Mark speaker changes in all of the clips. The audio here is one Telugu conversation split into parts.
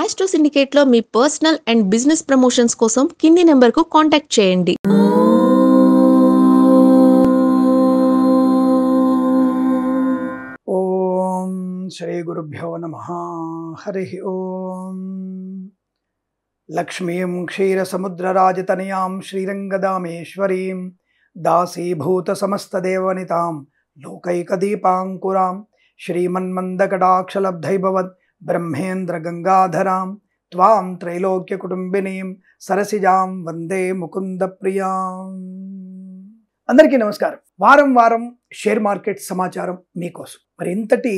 Speaker 1: ఆస్ట్రో సిండికేట్లో మీ పర్సనల్ అండ్ బిజినెస్ ప్రమోషన్స్ కోసం కింది నెంబర్కు కాంటాక్ట్ చేయండి.
Speaker 2: ఓం శ్రీ గురుభ్యో నమః. హరి ఓం. లక్ష్మీం క్షీరసముద్రరాజతనయాం శ్రీరంగదామేశ్వరీం దాసీభూత సమస్తదేవనితాం లోకైకదీపాంకురాం శ్రీమన్మందకటాక్షలబ్ధైభవద్ బ్రహ్మేంద్ర గంగాధరాం త్వాం త్రైలోక్యకుటుంబినీం సరసిజాం వందే ముకుంద ప్రియాం. అందరికీ నమస్కారం. వారం వారం షేర్ మార్కెట్ సమాచారం మీకోసం. మరి ఇంతటి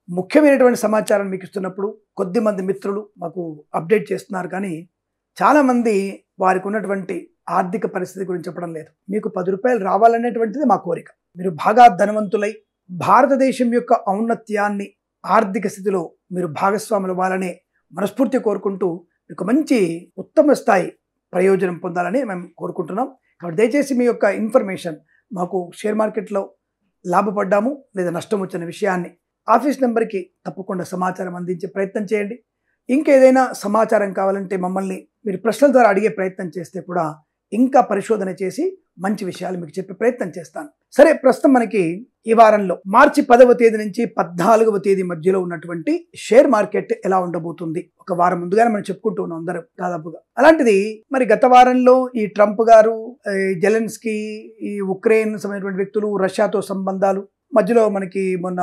Speaker 2: ముఖ్యమైనటువంటి సమాచారం మీకు ఇస్తున్నప్పుడు కొద్దిమంది మిత్రులు మాకు అప్డేట్ చేస్తున్నారు, కానీ చాలామంది వారికి ఉన్నటువంటి ఆర్థిక పరిస్థితి గురించి చెప్పడం లేదు. మీకు 10 రూపాయలు రావాలనేటువంటిది మా కోరిక. మీరు బాగా ధనవంతులై భారతదేశం యొక్క ఔన్నత్యాన్ని, ఆర్థిక స్థితిలో మీరు భాగస్వాములు అవ్వాలని మనస్ఫూర్తి కోరుకుంటూ మీకు మంచి ఉత్తమ స్థాయి ప్రయోజనం పొందాలని మేము కోరుకుంటున్నాం. కాబట్టి దయచేసి మీ యొక్క ఇన్ఫర్మేషన్ మాకు షేర్ మార్కెట్లో లాభపడ్డాము లేదా నష్టం వచ్చిన విషయాన్ని ఆఫీస్ నెంబర్కి తప్పకుండా సమాచారం అందించే ప్రయత్నం చేయండి. ఇంకేదైనా సమాచారం కావాలంటే మమ్మల్ని మీరు ప్రశ్నల ద్వారా అడిగే ప్రయత్నం చేస్తే కూడా ఇంకా పరిశోధన చేసి మంచి విషయాలు మీకు చెప్పే ప్రయత్నం చేస్తాను. సరే, ప్రస్తుతం మనకి ఈ వారంలో మార్చి 10వ తేదీ నుంచి 14వ తేదీ మధ్యలో ఉన్నటువంటి షేర్ మార్కెట్ ఎలా ఉండబోతుంది ఒక వారం ముందుగానే మనం చెప్పుకుంటూ ఉన్నాం అందరం దాదాపుగా. అలాంటిది మరి గత వారంలో ఈ ట్రంప్ గారు, జెలెన్స్కీ, ఈ ఉక్రెయిన్ సంబంధించిన వ్యక్తులు, రష్యాతో సంబంధాలు మధ్యలో మనకి మొన్న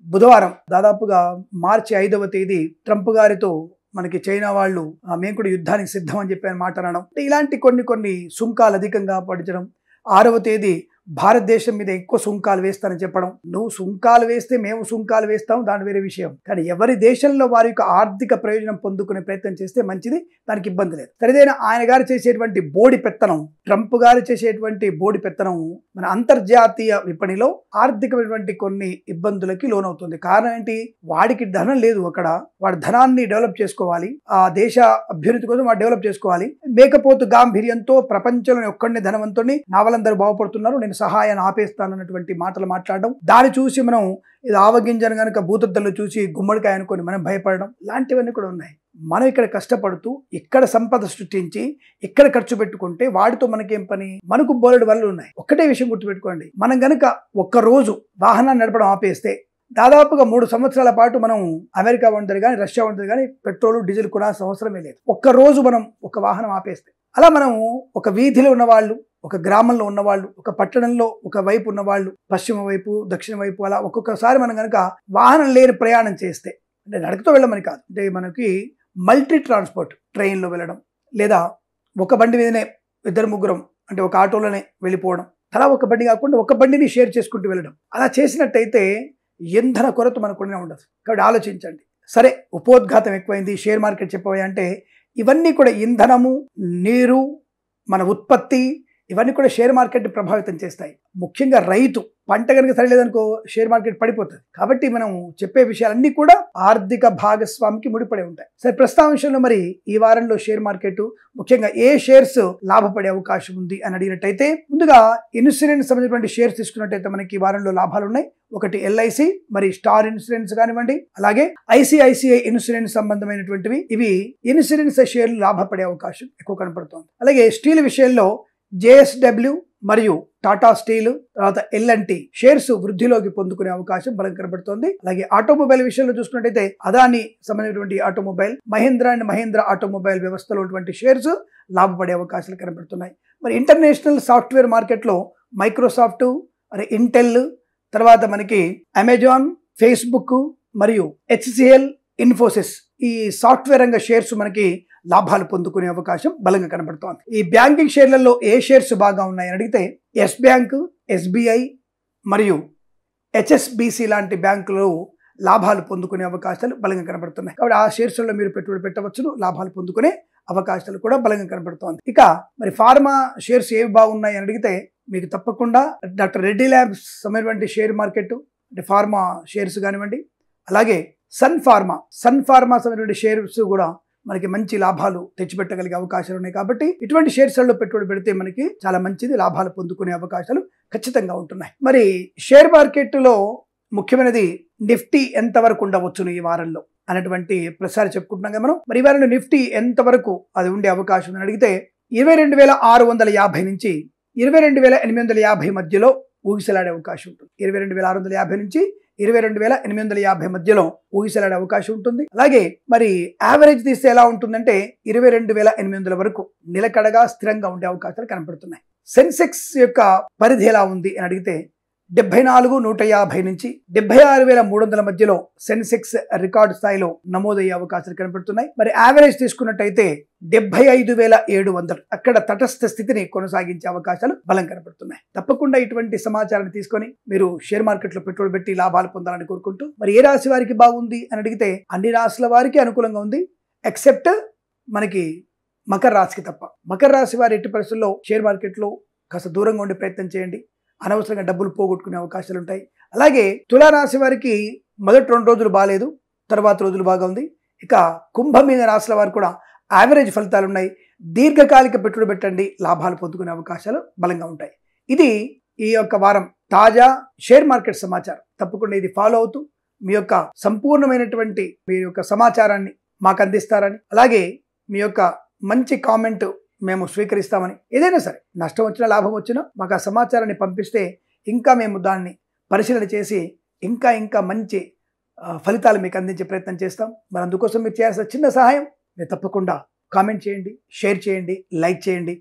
Speaker 2: బుధవారం దాదాపుగా మార్చి 5వ తేదీ ట్రంప్ గారితో మనకి చైనా వాళ్ళు మేము కూడా యుద్ధానికి సిద్ధం అని చెప్పి మాట అనడం, ఇలాంటి కొన్ని సుంకాలు అధికంగా పడించడం. 6వ తేదీ భారతదేశం మీద ఎక్కువ సుంకాలు వేస్తానని చెప్పడం. నువ్వు సుంకాలు వేస్తే మేము సుంకాలు వేస్తాం, దాని వేరే విషయం. కానీ ఎవరి దేశంలో వారి యొక్క ఆర్థిక ప్రయోజనం పొందుకునే ప్రయత్నం చేస్తే మంచిది, దానికి ఇబ్బంది లేదు. సరిదైన ఆయన గారు చేసేటువంటి బోడి పెత్తనం, ట్రంప్ గారు చేసేటువంటి బోడి పెత్తనం మన అంతర్జాతీయ విపణిలో ఆర్థికమైనటువంటి కొన్ని ఇబ్బందులకి లోనవుతుంది. కారణం ఏంటి? వాడికి ధనం లేదు. అక్కడ వాడి ధనాన్ని డెవలప్ చేసుకోవాలి, ఆ దేశ అభ్యున్నతి కోసం వాడు డెవలప్ చేసుకోవాలి. మేకపోతు గాంభీర్యంతో ప్రపంచంలోని ఒక్కడిని ధనవంతుని నా వాళ్ళందరూ బాగుపడుతున్నారు, నేను సహాయాన్ని ఆపేస్తానన్నటువంటి మాటలు మాట్లాడడం, దాన్ని చూసి మనం ఇది ఆవగింజను కనుక భూతద్దలు చూసి గుమ్మడికాయ అనుకొని మనం భయపడడం, ఇలాంటివన్నీ కూడా ఉన్నాయి. మనం ఇక్కడ కష్టపడుతూ ఇక్కడ సంపద సృష్టించి ఇక్కడ ఖర్చు పెట్టుకుంటే వాటితో మనకేం పని? మనకు బోలెడు వల్ల ఉన్నాయి. ఒక్కటే విషయం గుర్తుపెట్టుకోండి, మనం కనుక ఒక్కరోజు వాహనాన్ని నడపడం ఆపేస్తే దాదాపుగా 3 సంవత్సరాల పాటు మనం అమెరికా వంటది కానీ రష్యా వంటది కానీ పెట్రోల్ డీజిల్ కొనాల్సిన అవసరమే లేదు. ఒక్కరోజు మనం ఒక వాహనం ఆపేస్తే. అలా మనం ఒక వీధిలో ఉన్నవాళ్ళు, ఒక గ్రామంలో ఉన్నవాళ్ళు, ఒక పట్టణంలో ఒక వైపు ఉన్నవాళ్ళు, పశ్చిమ వైపు దక్షిణ వైపు, అలా ఒక్కొక్కసారి మనం కనుక వాహనం లేని ప్రయాణం చేస్తే, అంటే నడకతో వెళ్ళమని కాదు, అంటే మనకి మల్టీ ట్రాన్స్పోర్ట్, ట్రైన్లో వెళ్ళడం, లేదా ఒక బండి మీదనే 2-3 అంటే ఒక ఆటోలోనే వెళ్ళిపోవడం, అలా ఒక బండి కాకుండా ఒక బండిని షేర్ చేసుకుంటూ వెళ్ళడం, అలా చేసినట్టయితే ఇంధన కొరత మనకునే ఉండదు. కాబట్టి ఆలోచించండి. సరే, ఉపోద్ఘాతం ఎక్కువైంది, షేర్ మార్కెట్ చెప్పబోయే అంటే ఇవన్నీ కూడా ఇంధనము, నీరు, మన ఉత్పత్తి, ఇవన్నీ కూడా షేర్ మార్కెట్ ప్రభావితం చేస్తాయి. ముఖ్యంగా రైతు పంట కనుక సరిలేదనుకో షేర్ మార్కెట్ పడిపోతుంది. కాబట్టి మనం చెప్పే విషయాలన్నీ కూడా ఆర్థిక భాగస్వామికి ముడిపడి ఉంటాయి. సరే, ప్రస్తావనలో మరి ఈ వారంలో షేర్ మార్కెట్ ముఖ్యంగా ఏ షేర్స్ లాభపడే అవకాశం ఉంది అని అడిగినట్టయితే, ముందుగా ఇన్సూరెన్స్ సంబంధించినటువంటి షేర్స్ తీసుకున్నట్టయితే మనకి ఈ వారంలో లాభాలు ఉన్నాయి. ఒకటి ఎల్ఐసి, మరి స్టార్ ఇన్సూరెన్స్ కానివ్వండి, అలాగే ఐసిఐసిఐ ఇన్సూరెన్స్ సంబంధమైనటువంటివి, ఇవి ఇన్సూరెన్స్ షేర్లు లాభపడే అవకాశం ఎక్కువ కనపడుతోంది. అలాగే స్టీల్ విషయంలో జేఎస్డబ్ల్యూ మరియు టాటా స్టీల్, తర్వాత ఎల్ఎన్టీ షేర్స్ వృద్ధిలోకి పొందుకునే అవకాశం బలంగా కనబడుతోంది. అలాగే ఆటోమొబైల్ విషయంలో చూసుకున్నట్టయితే అదాని సంబంధించినటువంటి automobile, Mahindra and Mahindra automobile వ్యవస్థలో ఉన్నటువంటి షేర్స్ లాభపడే అవకాశాలు కనబడుతున్నాయి. మరి ఇంటర్నేషనల్ సాఫ్ట్వేర్ మార్కెట్లో మైక్రోసాఫ్ట్, మరి ఇంటెల్, తర్వాత మనకి అమెజాన్, ఫేస్బుక్ మరియు హెచ్సిఎల్, ఇన్ఫోసిస్, ఈ సాఫ్ట్వేర్ రంగ షేర్స్ మనకి లాభాలు పొందుకునే అవకాశం బలంగా కనబడుతోంది. ఈ బ్యాంకింగ్ షేర్లలో ఏ షేర్స్ బాగా ఉన్నాయని అడిగితే ఎస్ బ్యాంక్, ఎస్బీఐ మరియు హెచ్ఎస్బిసి లాంటి బ్యాంకులు లాభాలు పొందుకునే అవకాశాలు బలంగా కనబడుతున్నాయి. కాబట్టి ఆ షేర్స్లో మీరు పెట్టుబడి పెట్టవచ్చును, లాభాలు పొందుకునే అవకాశాలు కూడా బలంగా కనబడుతోంది. ఇక మరి ఫార్మా షేర్స్ ఏవి బాగున్నాయి అని అడిగితే మీకు తప్పకుండా డాక్టర్ రెడ్డి ల్యాబ్స్ సంబంధించిన షేర్ మార్కెట్, అంటే ఫార్మా షేర్స్ కానివ్వండి, అలాగే సన్ ఫార్మా సంబంధించిన షేర్స్ కూడా మనకి మంచి లాభాలు తెచ్చిపెట్టగలిగే అవకాశాలు ఉన్నాయి. కాబట్టి ఇటువంటి షేర్స్లలో పెట్టుబడి పెడితే మనకి చాలా మంచిది, లాభాలు పొందుకునే అవకాశాలు ఖచ్చితంగా ఉంటున్నాయి. మరి షేర్ మార్కెట్లో ముఖ్యమైనది నిఫ్టీ ఎంతవరకు ఉండవచ్చును ఈ వారంలో. అనేటువంటి ప్రసారం చెప్పుకుంటున్నాం కదా మనం. మరి ఇవాళ నిఫ్టీ ఎంతవరకు అది ఉండే అవకాశం ఉందని అడిగితే 22,650 నుంచి 22,850 మధ్యలో ఊగిసలాడే అవకాశం ఉంటుంది. 22,650 నుంచి 22,850 మధ్యలో ఊగిసలాడే అవకాశం ఉంటుంది. అలాగే మరి యావరేజ్ తీస్తే ఎలా ఉంటుందంటే 22,800 వరకు నిలకడగా స్థిరంగా ఉండే అవకాశాలు కనపడుతున్నాయి. సెన్సెక్స్ యొక్క పరిధి ఎలా ఉంది అని అడిగితే 74,150 నుంచి 76,300 మధ్యలో సెన్సెక్స్ రికార్డు స్థాయిలో నమోదయ్యే అవకాశాలు కనపడుతున్నాయి. మరి యావరేజ్ తీసుకున్నట్టయితే 75,700 అక్కడ తటస్థ స్థితిని కొనసాగించే అవకాశాలు బలం కనపడుతున్నాయి. తప్పకుండా ఇటువంటి సమాచారాన్ని తీసుకొని మీరు షేర్ మార్కెట్ లో పెట్టుబడి పెట్టి లాభాలు పొందాలని కోరుకుంటూ, మరి ఏ రాశి వారికి బాగుంది అని అడిగితే అన్ని రాశుల వారికి అనుకూలంగా ఉంది, ఎక్సెప్ట్ మనకి మకర రాశికి తప్ప. మకర రాశి వారి ఎట్టి పరిస్థితుల్లో షేర్ మార్కెట్ లో కాస్త దూరంగా ఉండే ప్రయత్నం చేయండి. అనవసరంగా డబ్బులు పోగొట్టుకునే అవకాశాలు ఉంటాయి. అలాగే తులారాశి వారికి మొదటి 2 రోజులు బాగాలేదు, తర్వాత రోజులు బాగా ఉంది. ఇక కుంభమీన రాశుల వారు కూడా యావరేజ్ ఫలితాలు ఉన్నాయి. దీర్ఘకాలిక పెట్టుబడి పెట్టండి, లాభాలు పొందుకునే అవకాశాలు బలంగా ఉంటాయి. ఇది ఈ యొక్క వారం తాజా షేర్ మార్కెట్ సమాచారం. తప్పకుండా ఇది ఫాలో అవుతూ మీ యొక్క సంపూర్ణమైనటువంటి మీ యొక్క సమాచారాన్ని మాకు అందిస్తారని, అలాగే మీ యొక్క మంచి కామెంట్ మేము స్వీకరిస్తామని, ఏదైనా సరే నష్టం వచ్చినా లాభం వచ్చినా మాకు ఆ సమాచారాన్ని పంపిస్తే ఇంకా మేము దాన్ని పరిశీలన చేసి ఇంకా మంచి ఫలితాలు మీకు అందించే ప్రయత్నం చేస్తాం. మరి అందుకోసం మీరు చేయాల్సిన చిన్న సహాయం, మీరు తప్పకుండా కామెంట్ చేయండి, షేర్ చేయండి, లైక్ చేయండి,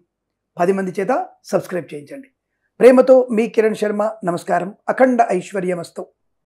Speaker 2: 10 మంది చేత సబ్స్క్రైబ్ చేయించండి. ప్రేమతో మీ కిరణ్ శర్మ. నమస్కారం. అఖండ ఐశ్వర్యమస్తు.